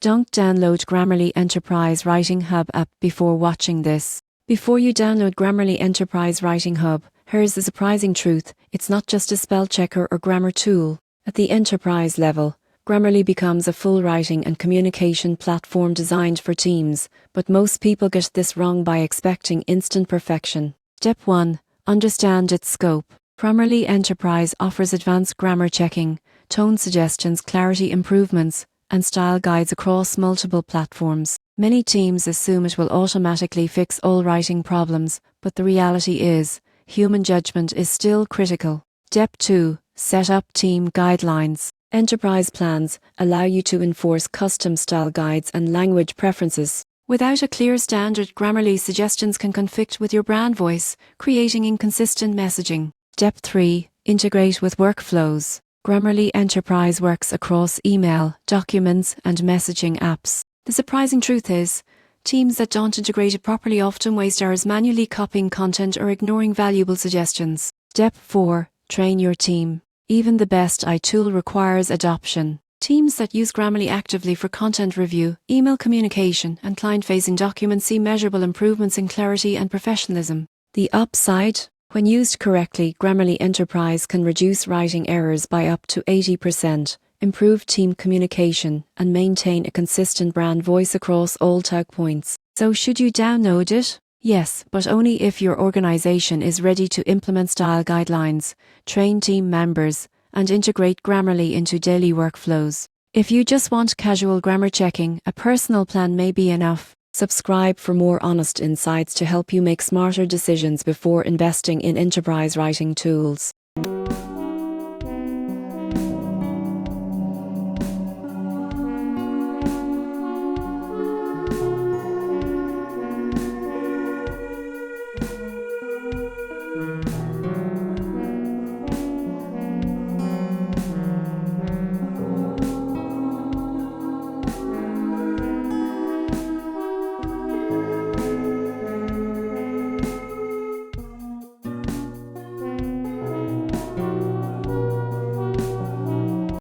Don't download Grammarly Enterprise Writing Hub app before watching this. Before you download Grammarly Enterprise Writing Hub, here's the surprising truth: it's not just a spell checker or grammar tool. At the enterprise level, Grammarly becomes a full writing and communication platform designed for teams, but most people get this wrong by expecting instant perfection. Step 1. Understand its scope. Grammarly Enterprise offers advanced grammar checking, tone suggestions, clarity improvements, and style guides across multiple platforms. Many teams assume it will automatically fix all writing problems, but the reality is, human judgment is still critical. Step 2. Set up team guidelines. Enterprise plans allow you to enforce custom style guides and language preferences. Without a clear standard, Grammarly suggestions can conflict with your brand voice, creating inconsistent messaging. Step 3. Integrate with workflows. Grammarly Enterprise works across email, documents, and messaging apps. The surprising truth is, teams that don't integrate it properly often waste hours manually copying content or ignoring valuable suggestions. Step 4. Train your team. Even the best AI tool requires adoption. Teams that use Grammarly actively for content review, email communication, and client-facing documents see measurable improvements in clarity and professionalism. The upside? When used correctly, Grammarly Enterprise can reduce writing errors by up to 80%, improve team communication, and maintain a consistent brand voice across all tug points. So should you download it? Yes, but only if your organization is ready to implement style guidelines, train team members, and integrate Grammarly into daily workflows. If you just want casual grammar checking, a personal plan may be enough. Subscribe for more honest insights to help you make smarter decisions before investing in enterprise writing tools.